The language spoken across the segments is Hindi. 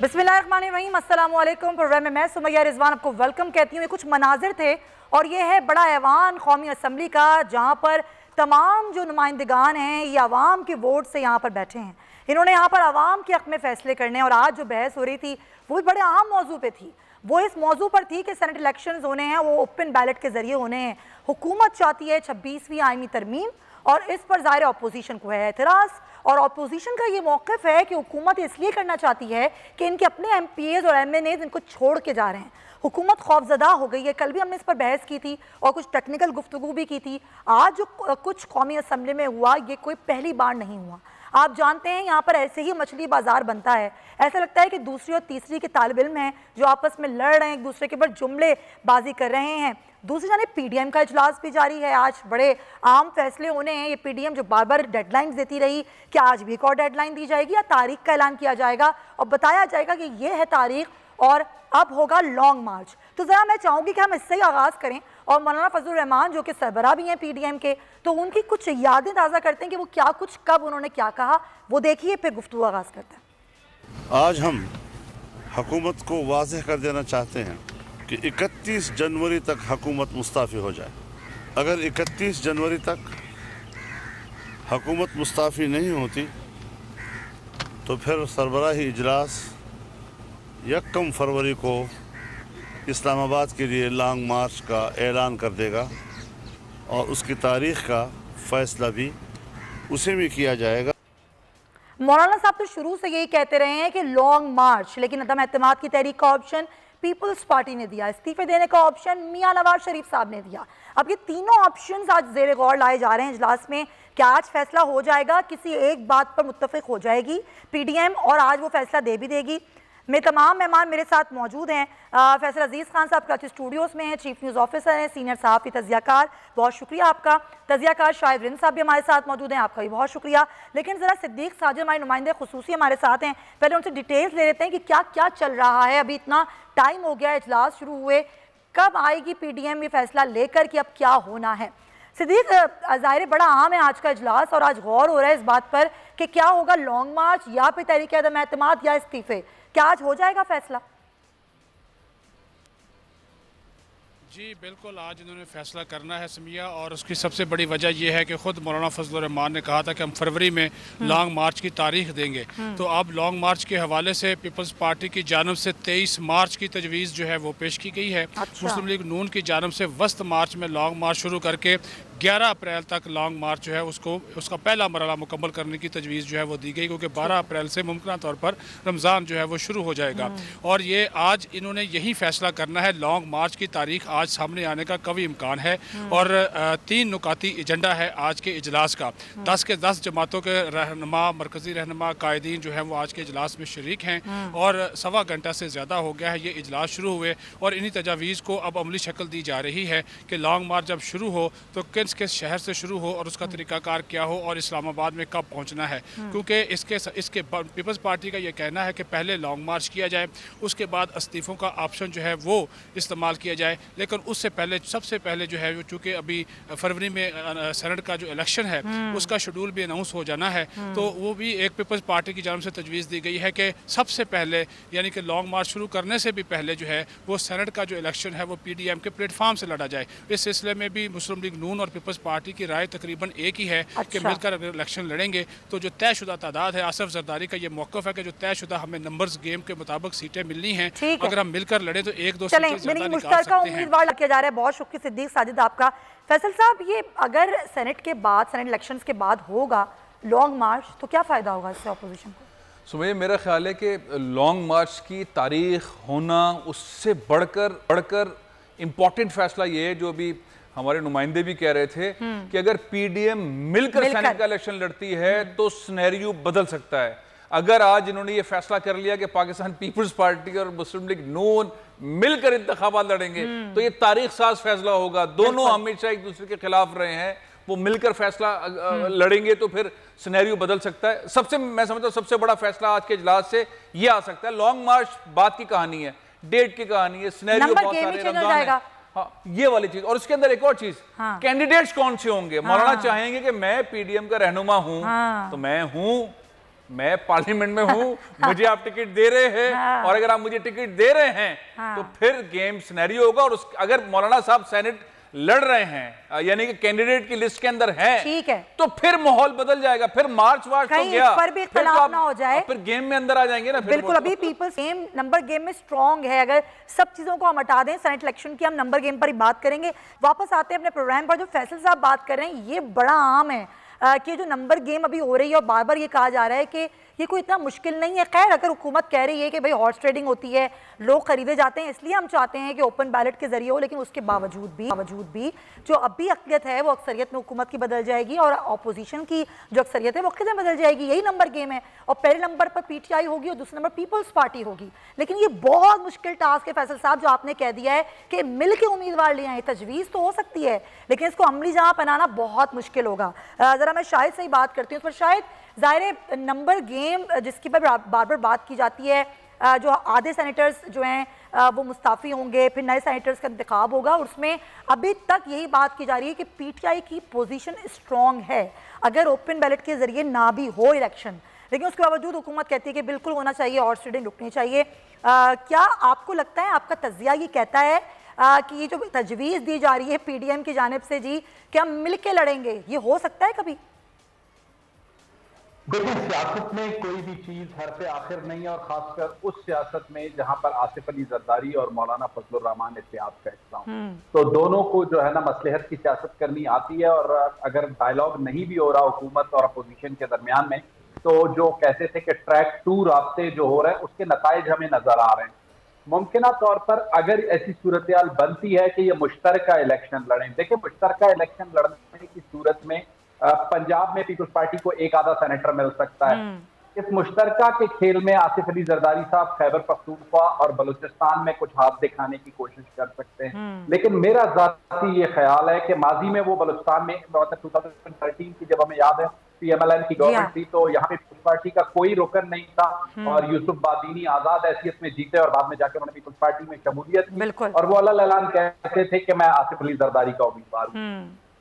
बिस्मिल्लाहिर्रहमानिर्रहीम, अस्सलाम वालेकुम। प्रोग्राम में मैं सुमैया रिजवान आपको वेलकम कहती हूँ। ये कुछ मनाजिर थे और ये है बड़ा ऐवान कौमी असम्बली का, जहाँ पर तमाम जो नुमाइंदगान हैं ये आवाम के वोट से यहाँ पर बैठे हैं। इन्होंने यहाँ पर आवाम के हक़ में फ़ैसले करने, और आज जो बहस हो रही थी वो बड़े अहम मौजू पे थी। वो इस मौजू पर थी कि सेनेट इलेक्शंस होने हैं, वो ओपन बैलेट के ज़रिए होने हैं। हुकूमत चाहती है 26वीं आईनी तरमीम, और इस पर ज़ाहिर अपोजिशन को है एतराज़। और अपोजिशन का ये मौक़िफ़ है कि हुकूमत इसलिए करना चाहती है कि इनके अपने MPAs और MNAs इनको छोड़ के जा रहे हैं। हुकूमत खौफज़दा हो गई है। कल भी हमने इस पर बहस की थी और कुछ टेक्निकल गुफ्तगू भी की थी। आज जो कुछ कौमी असम्बली में हुआ ये कोई पहली बार नहीं हुआ। आप जानते हैं यहाँ पर ऐसे ही मछली बाजार बनता है। ऐसा लगता है कि दूसरी और तीसरी के तालिब इल्म हैं जो आपस में लड़ रहे हैं, एक दूसरे के ऊपर जुमले बाजी कर रहे हैं। दूसरी जाने PDM का इजलास भी जारी है। आज बड़े आम फैसले होने हैं। ये PDM जो बार बार डेडलाइन देती रही कि आज भी एक और डेडलाइन दी जाएगी या तारीख का ऐलान किया जाएगा और बताया जाएगा कि ये है तारीख और अब होगा लॉन्ग मार्च। तो ज़रा मैं चाहूँगी कि हम इससे ही आगाज़ करें और मौलाना फजलुर रहमान जो कि सरबराह भी हैं PDM के, तो उनकी कुछ यादें ताज़ा करते हैं कि वो क्या कुछ कब उन्होंने क्या कहा, वो देखिए फिर गुफ्तगू आगाज़ करते हैं। आज हम हुकूमत को वाज़ेह कर देना चाहते हैं कि 31 जनवरी तक हुकूमत मुस्ताफ़ी हो जाए। अगर 31 जनवरी तक हुकूमत मुस्ताफ़ी नहीं होती तो फिर सरबराही इजलास 1 फरवरी को इस्लामाबाद के लिए लॉन्ग मार्च का ऐलान कर देगा और उसकी तारीख़ का फ़ैसला भी उसी में किया जाएगा। मौलाना साहब तो शुरू से यही कहते रहे हैं कि लॉन्ग मार्च, लेकिन अदम एतमाद की तहरीक का ऑप्शन पीपल्स पार्टी ने दिया, इस्तीफे देने का ऑप्शन मियां नवाज शरीफ साहब ने दिया। अब ये तीनों ऑप्शंस आज ज़ेर गौर लाए जा रहे हैं इजलास में। क्या आज फैसला हो जाएगा? किसी एक बात पर मुत्तफिक हो जाएगी PDM और आज वो फैसला दे भी देगी। मेरे तमाम मेहमान मेरे साथ मौजूद हैं। फैसल अजीज़ खान साहब कराची स्टूडियोज़ में हैं, चीफ न्यूज़ ऑफिसर हैं, सीनियर सहाफ़ी तज़ियाकार, बहुत शुक्रिया आपका। तज़ियाकार शाहिद रिंद साहब भी हमारे साथ मौजूद हैं, आपका भी बहुत शुक्रिया। लेकिन ज़रा सिद्दीक साजिद हमारे नुमाइंदे खुसूसी हमारे साथ हैं, पहले उनसे डिटेल्स ले लेते हैं कि क्या क्या चल रहा है। अभी इतना टाइम हो गया इजलास शुरू हुए, कब आएगी PDM ये फैसला लेकर कि अब क्या होना है? सिद्दीक, ज़ाहिर बड़ा अहम है आज का इजलास और आज गौर हो रहा है इस बात पर कि क्या होगा, लॉन्ग मार्च या फिर तहरीक अदम एतमाद या इस्तीफे, क्या आज हो जाएगा फैसला? जी बिल्कुल, आज इन्होंने फैसला करना है समिया, और उसकी सबसे बड़ी वजह यह है कि ख़ुद मौलाना फजलुर रहमान ने कहा था कि हम फरवरी में लॉन्ग मार्च की तारीख देंगे। तो अब लॉन्ग मार्च के हवाले से पीपल्स पार्टी की जानब से 23 मार्च की तजवीज़ जो है वो पेश की गई है। अच्छा। मुस्लिम लीग नून की जानब से वस्त मार्च में लॉन्ग मार्च शुरू करके 11 अप्रैल तक लॉन्ग मार्च जो है उसका पहला मरहला मुकम्मल करने की तजवीज़ जो है वो दी गई, क्योंकि 12 अप्रैल से मुमकिन तौर पर रमज़ान जो है वो शुरू हो जाएगा। और ये आज इन्होंने यही फैसला करना है। लॉन्ग मार्च की तारीख आज सामने आने का कभी इम्कान है और 3 नुकाती एजेंडा है आज के इजलास का। 10 के 10 जमातों के रहनुमा, मरकज़ी रहनुमा, कायदीन जो है वो आज के इजलास में शरीक हैं और 1.25 घंटा से ज़्यादा हो गया है ये इजलास शुरू हुए, और इन्हीं तजावीज़ को अब अमली शक्ल दी जा रही है कि लॉन्ग मार्च जब शुरू हो तो किस शहर से शुरू हो और उसका तरीक़ाकार क्या हो और इस्लामाबाद में कब पहुँचना है। क्योंकि इसके पीपल्स पार्टी का ये कहना है कि पहले लॉन्ग मार्च किया जाए, उसके बाद इस्तीफ़ों का ऑप्शन जो है वो इस्तेमाल किया जाए। लेकिन उससे पहले सबसे पहले जो है चूँकि अभी फरवरी में सेनेट का जो इलेक्शन है उसका शेड्यूल भी अनाउंस हो जाना है, तो वो भी एक पीपल्स पार्टी की जानब से तजवीज़ दी गई है कि सबसे पहले यानी कि लॉन्ग मार्च शुरू करने से भी पहले जो है वो सेनेट का जो इलेक्शन है वो PDM के प्लेटफॉर्म से लड़ा जाए। इस सिलसिले में भी मुस्लिम लीग नून और पीपल्स पार्टी की राय तकरीबन एक ही है कि मिलकर अगर इलेक्शन लड़ेंगे तो जो तयशुदा तादाद है, आसिफ जरदारी का ये मौक़िफ़ है कि जो तयशुदा हमें नंबर्स गेम के मुताबिक सीटें मिलनी हैं, अगर हम मिलकर लड़े तो 1-2 सीटें ज़्यादा निकाल सकते हैं। उम्मीदवार किया जा रहा है। बहुत शुक्रिया सिद्दीक साजिद आपका। फैसल साहब, ये अगर सेनेट इलेक्शंस के बाद होगा लॉन्ग मार्च तो क्या फ़ायदा होगा इससे अपोजिशन को? सुमैया, मेरा ख्याल है कि लॉन्ग मार्च की तारीख होना उससे बढ़कर इम्पॉर्टेंट फैसला ये है जो अभी हमारे नुमाइंदे भी कह रहे थे कि अगर PDM मिलकर सेनेट का इलेक्शन लड़ती है तो सिनेरियो बदल सकता है। अगर आज इन्होंने ये फैसला कर लिया कि पाकिस्तान पीपल्स पार्टी और मुस्लिम लीग नून मिलकर इंतखाबात लड़ेंगे तो ये तारीख साज फैसला होगा। दोनों हमेशा एक दूसरे के खिलाफ रहे हैं, वो मिलकर फैसला लड़ेंगे तो फिर सिनेरियो बदल सकता है। मैं समझता हूँ सबसे बड़ा फैसला आज के इजलास से ये आ सकता है। लॉन्ग मार्च बात की कहानी है, डेट की कहानी है, सिनेरियो बहुत सारे रमजान है। हाँ, ये वाली चीज। और उसके अंदर एक और चीज, कैंडिडेट्स कौन से होंगे। मौलाना चाहेंगे कि मैं PDM का रहनुमा हूं तो मैं हूं, मैं पार्लियामेंट में हूं, मुझे आप टिकट दे रहे हैं, हाँ। और अगर आप मुझे टिकट दे रहे हैं, हाँ। तो फिर गेम सिनेरियो होगा। और अगर मौलाना साहब सेनेट लड़ रहे हैं, यानी कि कैंडिडेट की लिस्ट के अंदर हैं, ठीक है, तो फिर माहौल बदल जाएगा, फिर मार्च तो गया, इस पर भी इख्तिलाफ ना हो जाए, फिर गेम में अंदर आ जाएंगे ना। बिल्कुल, अभी पीपल्स गेम नंबर गेम में स्ट्रांग है। अगर सब चीजों को हम हटा दें, सेनेट इलेक्शन की हम नंबर गेम पर ही बात करेंगे। वापस आते हैं अपने प्रोग्राम पर। जो फैसल साहब बात कर रहे हैं, ये बड़ा आम है कि जो नंबर गेम अभी हो रही है और बार बार ये कहा जा रहा है कि ये कोई इतना मुश्किल नहीं है। खैर, अगर हुकूमत कह रही है कि भाई हॉर्स ट्रेडिंग होती है, लोग खरीदे जाते हैं, इसलिए हम चाहते हैं कि ओपन बैलेट के जरिए हो, लेकिन उसके बावजूद भी जो अभी अक्लियत है वो अक्सरियत में हुकूमत की बदल जाएगी और अपोजिशन की जो अक्सरियत है वो अक्लियत में बदल जाएगी। यही नंबर गेम है। और पहले नंबर पर पीटीआई होगी और दूसरे नंबर पीपल्स पार्टी होगी। लेकिन ये बहुत मुश्किल टास्क है फैसल साहब, जो आपने कह दिया है कि मिल के उम्मीदवार ले आए। तजवीज़ तो हो सकती है, लेकिन इसको अमली जहाँ बनाना बहुत मुश्किल होगा। ज़रा मैं शाहिद से ही बात करती हूँ। पर शायद ज़ाहिर नंबर गेम जिसकी पर बार बार बात की जाती है, जो आधे सेनेटर्स जो हैं वो मुस्ताफ़ी होंगे, फिर नए सेनेटर्स का इंतखाब होगा, और उसमें अभी तक यही बात की जा रही है कि पीटीआई की पोजीशन स्ट्रॉन्ग है अगर ओपन बैलेट के जरिए ना भी हो इलेक्शन। लेकिन उसके बावजूद हुकूमत कहती है कि बिल्कुल होना चाहिए, हॉर्स ट्रेडिंग रुकनी चाहिए। क्या आपको लगता है, आपका तज्जिया ये कहता है कि ये जो तजवीज़ दी जा रही है पीडीएम की जानिब से जी कि हम मिल के लड़ेंगे, ये हो सकता है कभी? देखिए, सियासत में कोई भी चीज हर पे आखिर नहीं है, और खासकर उस सियासत में जहां पर आसिफ अली जरदारी और मौलाना फजलुर रहमान इत्तेहाद का हिस्सा हूं, तो दोनों को जो है ना मसलहत की सियासत करनी आती है। और अगर डायलॉग नहीं भी हो रहा हुकूमत और अपोजिशन के दरमियान में, तो जो कहते थे कि ट्रैक 2 रास्ते जो हो रहे हैं उसके नताइज हमें नजर आ रहे हैं। मुमकिना तौर पर अगर ऐसी सूरत हाल बनती है कि ये मुश्तरका इलेक्शन लड़ें, देखिए मुश्तरका इलेक्शन लड़ने की सूरत में पंजाब में पीपल्स पार्टी को एक आधा सेनेटर मिल सकता है। इस मुश्तरका के खेल में आसिफ अली जरदारी साहब खैबर पख्तूनख्वा और बलूचिस्तान में कुछ हाथ दिखाने की कोशिश कर सकते हैं। लेकिन मेरा जाती ये ख्याल है कि माजी में वो बलूचिस्तान में 2013 की जब हमें याद है पीएमएलएन की गवर्नमेंट थी, तो यहाँ पे पीपल्स पार्टी का कोई रुकन नहीं था, और यूसुफ बादीनी आजाद हैसियत में जीते और बाद में जाके उन्होंने पीपल्स पार्टी में शमूलियत की, और वो अल्लाह ऐलान कहते थे कि मैं आसिफ अली जरदारी का उम्मीदवार हूँ।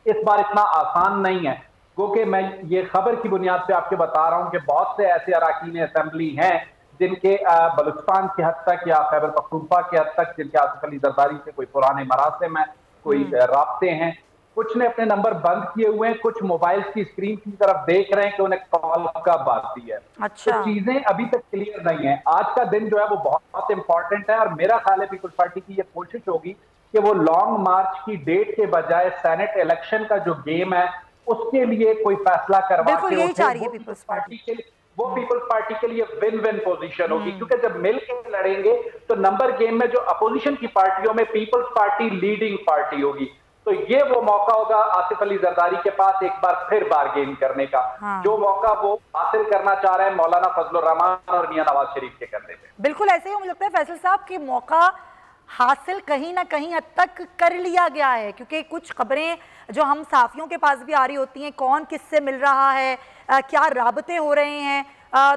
इस बार इतना आसान नहीं है, क्योंकि मैं ये खबर की बुनियाद पे आपके बता रहा हूं कि बहुत से ऐसे अराकीन असेंबली हैं जिनके बलूचिस्तान की हद तक या खैबर पख्तूनख्वा की हद तक, जिनके आसिफ अली जरदारी से कोई पुराने मरासिम है, कोई राब्ते हैं, कुछ ने अपने नंबर बंद किए हुए हैं, कुछ मोबाइल की स्क्रीन की तरफ देख रहे हैं कि उन्हें कॉल कब आती है। अच्छा। तो चीजें अभी तक क्लियर नहीं है। आज का दिन जो है वो बहुत इंपॉर्टेंट है, और मेरा ख्याल है पीपल्स पार्टी की ये कोशिश होगी कि वो लॉन्ग मार्च की डेट के बजाय सेनेट इलेक्शन का जो गेम है उसके लिए कोई फैसला करवा के यही चाह रही है पीपल्स पार्टी के लिए, वो पीपल्स पार्टी के लिए विन विन पोजीशन होगी। क्योंकि जब मिल के लड़ेंगे तो नंबर गेम में जो अपोजिशन की पार्टियों में पीपल्स पार्टी लीडिंग पार्टी होगी, तो ये वो मौका होगा आसिफ अली जरदारी के पास एक बार फिर बारगेन करने का। जो मौका वो हासिल करना चाह रहे हैं मौलाना फजलुर रहमान और मियां नवाज शरीफ के करने में। बिल्कुल ऐसे ही मुझे लगता है फैसल साहब कि मौका हासिल कहीं ना कहीं हद तक कर लिया गया है, क्योंकि कुछ खबरें जो हम साफियों के पास भी आ रही होती हैं, कौन किससे मिल रहा है, क्या राबते हो रहे हैं,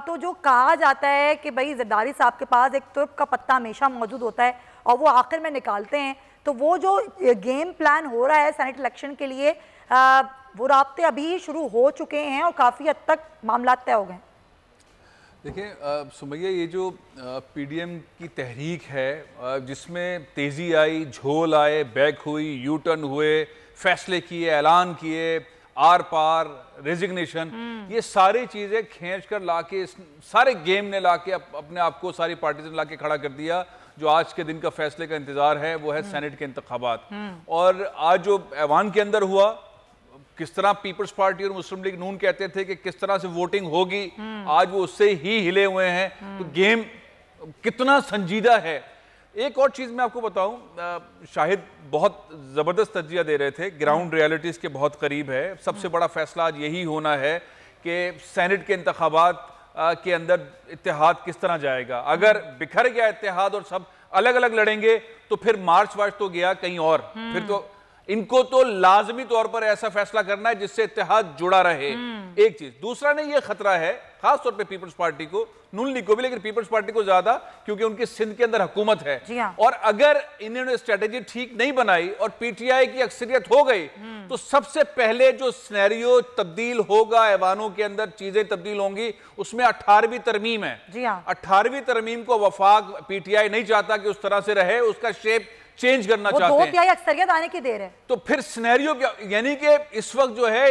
तो जो कहा जाता है कि भाई जरदारी साहब के पास एक तुर्क का पत्ता हमेशा मौजूद होता है और वो आखिर में निकालते हैं, तो वो जो गेम प्लान हो रहा है सेनेट इलेक्शन के लिए, वो राब्ते अभी शुरू हो चुके हैं और काफ़ी हद तक मामला तय हो गए। देखिए सुमैया, ये जो पीडीएम की तहरीक है जिसमें तेज़ी आई, झोल आए, बैक हुई, यू टर्न हुए, फैसले किए, ऐलान किए, आर पार, रेजिग्नेशन, ये सारी चीज़ें खींच कर लाके सारे गेम ने लाके अपने आप को सारी पार्टीज ने लाके खड़ा कर दिया। जो आज के दिन का फैसले का इंतज़ार है वो है सेनेट के इंतखाबात। और आज जो ऐवान के अंदर हुआ, किस तरह पीपल्स पार्टी और मुस्लिम लीग नून कहते थे कि किस तरह से वोटिंग होगी, आज वो उससे ही हिले हुए हैं। तो गेम कितना संजीदा है। एक और चीज़ मैं आपको बताऊं, शाहिद बहुत ज़बरदस्त तज्जिया दे रहे थे, ग्राउंड रियलिटीज़ के बहुत करीब है। सबसे बड़ा फैसला आज यही होना है कि सेनेट के इंतखाबात के अंदर इत्तेहाद किस तरह जाएगा। अगर बिखर गया इत्तेहाद और सब अलग अलग लड़ेंगे तो फिर मार्च वार्च तो गया कहीं और, फिर तो इनको तो लाजमी तौर पर ऐसा फैसला करना है जिससे इत्तेहाद जुड़ा रहे। एक चीज, दूसरा ने यह खतरा है खासतौर पे पीपल्स पार्टी को, नून लीग को भी, लेकिन पीपल्स पार्टी को ज्यादा, क्योंकि उनकी सिंध के अंदर हुकूमत है। और अगर इन्होंने स्ट्रेटेजी ठीक नहीं बनाई और पीटीआई की अक्सरियत हो गई तो सबसे पहले जो सिनेरियो तब्दील होगा, ऐवानों के अंदर चीजें तब्दील होंगी, उसमें 18वीं तरमीम है। जी हाँ। 18वीं तरमीम को वफाक पीटीआई नहीं चाहता कि उस तरह से रहे, उसका शेप चेंज करना चाहते हैं। 2/3 अक्सरियत आने की देर है। तो फिर सिनेरियो क्या, यानी कि इस वक्त जो है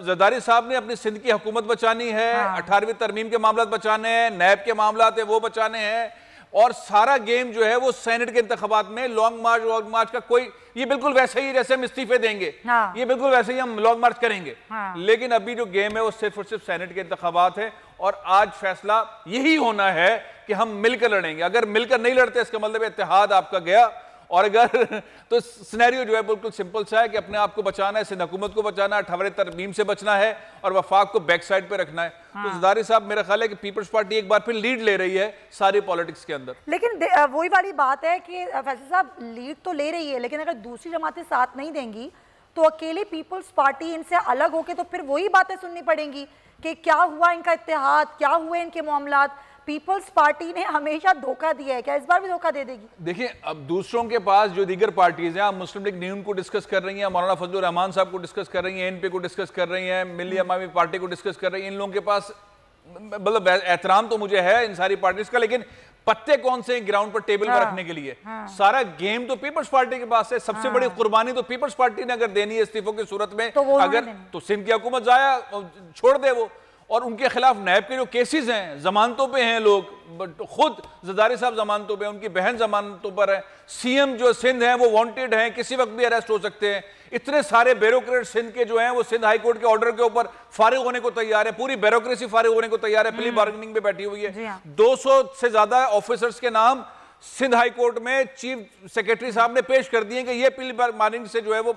जरदारी साहब ने अपनी सिंध की हुकूमत बचानी है, 18वीं तरमीम के मामला बचाने हैं, नैब के मामला है वो बचाने हैं, और सारा गेम जो है वो सेनेट के इंतखाबात में लॉन्ग मार्च का कोई, ये बिल्कुल वैसे ही जैसे हम इस्तीफे देंगे, ये बिल्कुल वैसे ही हम लॉन्ग मार्च करेंगे। लेकिन अभी जो गेम है वो सिर्फ और सिर्फ सेनेट के इंतखाबात है, और आज फैसला यही होना है कि हम मिलकर लड़ेंगे। अगर मिलकर नहीं लड़ते इसका मतलब इत्तेहाद आपका गया, और अगर तो सिनेरियो जो है बिल्कुल सिंपल सा है कि अपने आप को बचाना है, सिंध हुकूमत को बचाना है, 18वीं तरमीम से बचना है, और वफाक को बैक साइड पे रखना है। तो ज़रदारी साहब, मेरा ख्याल है कि पीपल्स पार्टी एक बार फिर लीड ले रही है सारी पॉलिटिक्स के अंदर। लेकिन वही वाली बात है कि फैसल साहब लीड तो ले रही है, लेकिन अगर दूसरी जमातें साथ नहीं देंगी तो अकेली पीपल्स पार्टी इनसे अलग होके तो फिर वही बातें सुननी पड़ेंगी कि क्या हुआ इनका इत्तेहाद, क्या हुए इनके मामलात। पीपल्स पार्टी ने हमेशा धोखा दिया है, क्या इस बार भी धोखा दे देगी? देखिए, अब दूसरों के पास जो दीगर पार्टीज हैं, आप मुस्लिम लीग न्यून को डिस्कस कर रही हैं, मौलाना फजलुर रहमान साहब को डिस्कस कर रही हैं, एनपी को डिस्कस कर रही हैं, मिल्ली अवामी पार्टी को डिस्कस कर रही हैं, इन लोगों के पास मतलब एहतराम तो मुझे है इन सारी पार्टीज का, लेकिन पत्ते कौन से ग्राउंड पर टेबल पर रखने के लिए? सारा गेम तो पीपल्स पार्टी के पास है। सबसे बड़ी कुर्बानी तो पीपल्स पार्टी ने अगर देनी है इस्तीफों की सूरत में, अगर तो सिंध की हुकूमत जाया छोड़ दे वो, और उनके खिलाफ नैब के जो केसेस हैं, जमानतों पे हैं लोग, खुद जरदारी साहब जमानतों पे, उनकी बहन जमानतों पर है, सीएम जो सिंध हैं वो वांटेड हैं, किसी वक्त भी अरेस्ट हो सकते हैं। इतने सारे ब्यूरोक्रेट सिंध के जो हैं वो सिंध हाई कोर्ट के ऑर्डर के ऊपर फारिग होने को तैयार है, पूरी ब्यूरोक्रेसी फारिग होने को तैयार है, प्ली बार्गेनिंग में बैठी हुई है। 200 से ज्यादा ऑफिसर्स के नाम सिंध हाई कोर्ट में चीफ सेक्रेटरी साहब ने पेश कर दिए कि ये प्ली बार्गेनिंग से जो है वो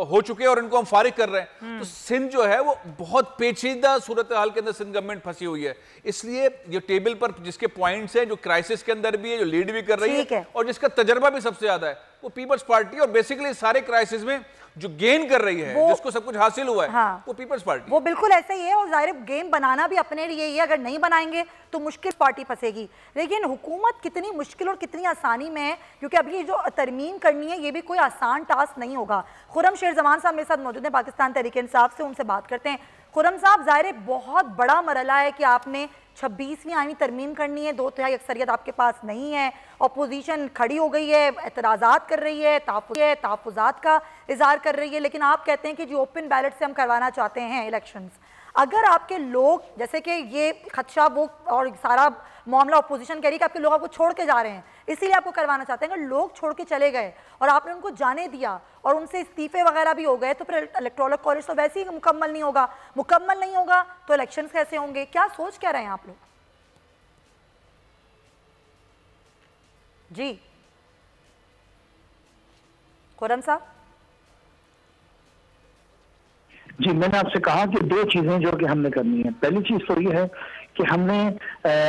हो चुके हैं और इनको हम फारिग कर रहे हैं। तो सिंध जो है वो बहुत पेचीदा सूरत हाल के अंदर सिंध गवर्नमेंट फंसी हुई है। इसलिए जो टेबल पर जिसके पॉइंट्स हैं, जो क्राइसिस के अंदर भी है, जो लीड भी कर रही है और जिसका तजर्बा भी सबसे ज्यादा है, वो पीपल्स पार्टी, और बेसिकली सारे क्राइसिस में जो गेन कर रही है, जिसको सब कुछ हासिल हुआ है, वो पीपल्स पार्टी। वो बिल्कुल ऐसा ही है, और जाहिर गेम बनाना भी अपने लिए ही है। अगर नहीं बनाएंगे तो मुश्किल पार्टी फंसेगी। लेकिन हुकूमत कितनी मुश्किल और कितनी आसानी में है, क्योंकि अभी ये जो तरमीम करनी है ये भी कोई आसान टास्क नहीं होगा। खुर्रम शेर जमान साहब मेरे साथ मौजूद हैं पाकिस्तान तहरीक इंसाफ से, उनसे बात करते हैं। खुर्रम साहब, ज़ाहिर बहुत बड़ा मरला है कि आपने 26वीं आईनी तरमीम करनी है, 2/3 अक्सरियत आपके पास नहीं है, अपोजिशन खड़ी हो गई है, एतराज़ात कर रही है, तहफ़्फ़ुज़ात का इज़हार कर रही है, लेकिन आप कहते हैं कि जो ओपन बैलेट से हम करवाना चाहते हैं इलेक्शंस। अगर आपके लोग, जैसे कि ये खदशा वो और सारा मामला अपोजिशन कह रही है कि आपके लोग आपको छोड़ के जा रहे हैं, इसीलिए आपको करवाना चाहते हैं, अगर लोग छोड़ के चले गए और आपने उनको जाने दिया और उनसे इस्तीफे वगैरह भी हो गए, तो फिर इलेक्टोरल कॉलेज तो वैसे ही मुकम्मल नहीं होगा, तो इलेक्शंस कैसे होंगे? क्या सोच क्या रहे हैं आप लोग? जी खुर्रम साहब। जी, मैंने आपसे कहा कि 2 चीजें जो कि हमने करनी है। पहली चीज तो ये है कि हमने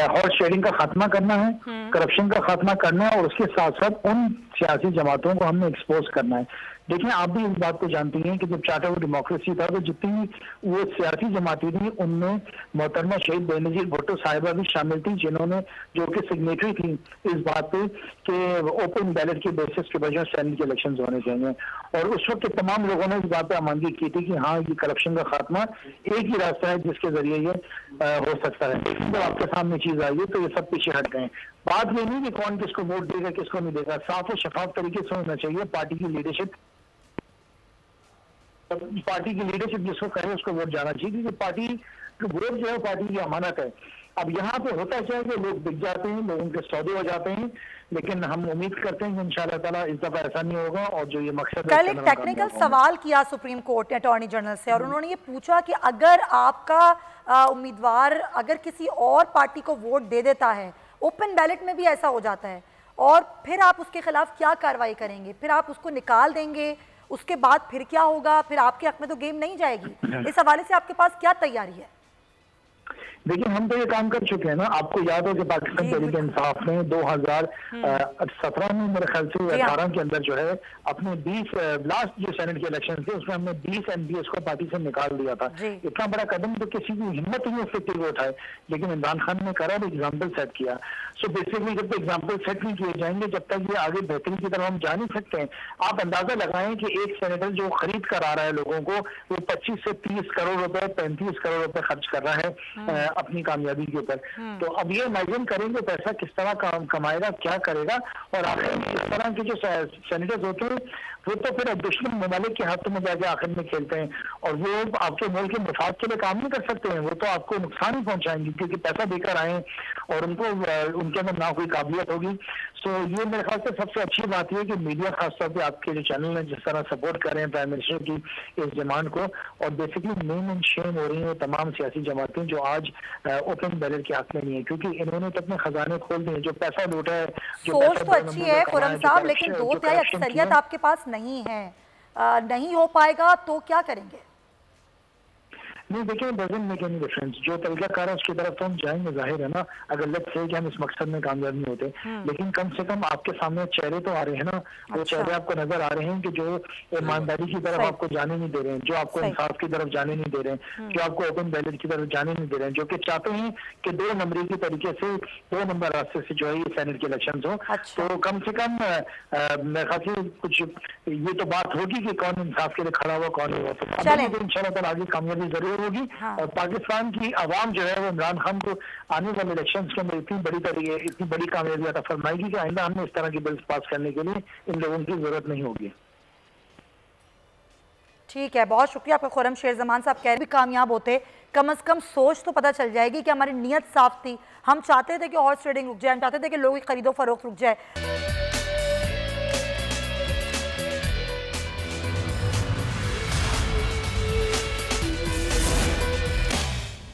हॉर्स शेयरिंग का खात्मा करना है, करप्शन का खात्मा करना है, और उसके साथ साथ उन सियासी जमातों को हमने एक्सपोज करना है। देखिए, आप भी इस बात को जानती हैं कि जब चार्टर ऑफ डेमोक्रेसी था तो जितनी वो सियासी जमातें थी उनमें मोहतरमा शहीद बेनजीर भुट्टो साहिबा भी शामिल थी, जिन्होंने जो कि सिग्नेटरी थी इस बात पे कि ओपन बैलेट के बेसिस के बजाय सेनेट के इलेक्शन होने चाहिए। और उस वक्त तमाम लोगों ने इस बात पे आमदगी की थी कि हाँ, ये करप्शन का खात्मा एक ही रास्ता है जिसके जरिए ये हो सकता है। जब आपके सामने चीज आई है तो ये सब पीछे हट गए। बात ये नहीं कि कौन किसको वोट देगा किसको नहीं देगा, साफ और शफाफ तरीके से होना चाहिए। पार्टी की लीडरशिप जिसको कहे उसको वोट जाना चाहिए, क्योंकि पार्टी वोट जो है पार्टी की अमानत है। अब यहाँ पे होता क्या है कि लोग बिक जाते हैं, लोगों के सौदे हो जाते हैं, लेकिन हम उम्मीद करते हैं कि इंशाअल्लाह ताला इस दफा ऐसा नहीं होगा। और जो ये मकसद कल एक टेक्निकल सवाल किया सुप्रीम कोर्ट ने अटॉर्नी जनरल से, और उन्होंने ये पूछा कि अगर आपका उम्मीदवार अगर किसी और पार्टी को वोट दे देता है, ओपन बैलेट में भी ऐसा हो जाता है, और फिर आप उसके खिलाफ क्या कार्रवाई करेंगे? फिर आप उसको निकाल देंगे? उसके बाद फिर क्या होगा? फिर आपके हक में तो गेम नहीं जाएगी। इस हवाले से आपके पास क्या तैयारी है? देखिए हम तो ये काम कर चुके हैं ना, आपको याद हो कि पाकिस्तान तहरीक इंसाफ ने 2017 में मेरे ख्याल से 18 के अंदर जो है अपने 20 लास्ट जो सेनेट के इलेक्शन थे उसमें हमने 20 MPs को पार्टी से निकाल दिया था। इतना बड़ा कदम तो किसी की हिम्मत नहीं हो सकती वो उठाए, लेकिन इमरान खान ने करा, एग्जाम्पल सेट किया। सो बेसिकली जब तक एग्जाम्पल सेट नहीं किए जाएंगे जब तक ये आगे बेहतरी की तरफ हम जा नहीं सकते हैं। आप अंदाजा लगाएं कि एक सेनेटर जो खरीद कर आ रहा है लोगों को, वो 25 से 30 करोड़ रुपए 35 करोड़ रुपए खर्च कर रहा है अपनी कामयाबी के ऊपर। तो अब ये इमेजिन करेंगे पैसा किस तरह कमाएगा, क्या करेगा, और आखिर इस तरह के जो सेनेटर्स होते हैं वो तो फिर दुश्मन ममालिक के हाथों में जाके आखिर में खेलते हैं, और वो आपके मुल्क के मफाद के लिए काम नहीं कर सकते हैं, वो तो आपको नुकसान ही पहुंचाएंगे क्योंकि पैसा देकर आए और उनको उनके अंदर ना कोई काबिलियत होगी। सो ये मेरे ख्याल से सबसे अच्छी बात है कि मीडिया खासतौर पर आपके जो चैनल है जिस तरह सपोर्ट कर रहे हैं प्राइम मिनिस्टर की इस डिमांड को, और बेसिकली नेम एंड शेम हो रही है तमाम सियासी जमातें जो आज ओपन बैलेट के हक में नहीं है, क्योंकि इन्होंने तो अपने खजाने खोल दिए। जो पैसा लूटा है, सोच तो अच्छी है खुर्रम साहब, लेकिन 2/3 अक्सरियत आपके पास नहीं है, नहीं हो पाएगा तो क्या करेंगे? नहीं देखिए, डजंट मेक एनी डिफरेंस। जो तरीकाकार है उसकी तरफ तो हम जाएंगे, जाहिर है ना, अगर लेट्स से कि हम इस मकसद में कामयाब नहीं होते, लेकिन कम से कम आपके सामने चेहरे तो आ रहे हैं ना, वो चेहरे आपको नजर आ रहे हैं कि जो ईमानदारी की तरफ आपको जाने नहीं दे रहे हैं, जो आपको इंसाफ की तरफ जाने नहीं दे रहे हैं, जो आपको ओपन बैलेट की तरफ जाने नहीं दे रहे हैं, जो कि चाहते हैं कि 2 नंबरी की तरीके से 2 नंबर रास्ते से जो है ये सेनेट के इलेक्शन हो। तो कम से कम मेरे ख्याल से कुछ ये तो बात होगी कि कौन इंसाफ के लिए खड़ा हुआ, कौन हुआ। तो इंशाल्लाह आगे कामयाबी जरूर होगी। और पाकिस्तान की आवाम जो है वो इमरान खान को आने वाले इलेक्शंस के अंदर इतनी बड़ी कामयाबी अता फरमाएगी कि आइंदा हमने इस तरह की बिल्स पास करने के लिए इन लोगों की जरूरत नहीं होगी। ठीक है, बहुत शुक्रिया आपका खुर्रम शेर जमान साहब। कह रहे भी कामयाब होते, कम से कम सोच तो पता चल जाएगी कि हमारी नीयत साफ थी। हम चाहते थे कि हॉर्स ट्रेडिंग रुक जाए, हम चाहते थे कि लोगों की खरीदो फरोख्त रुक जाए।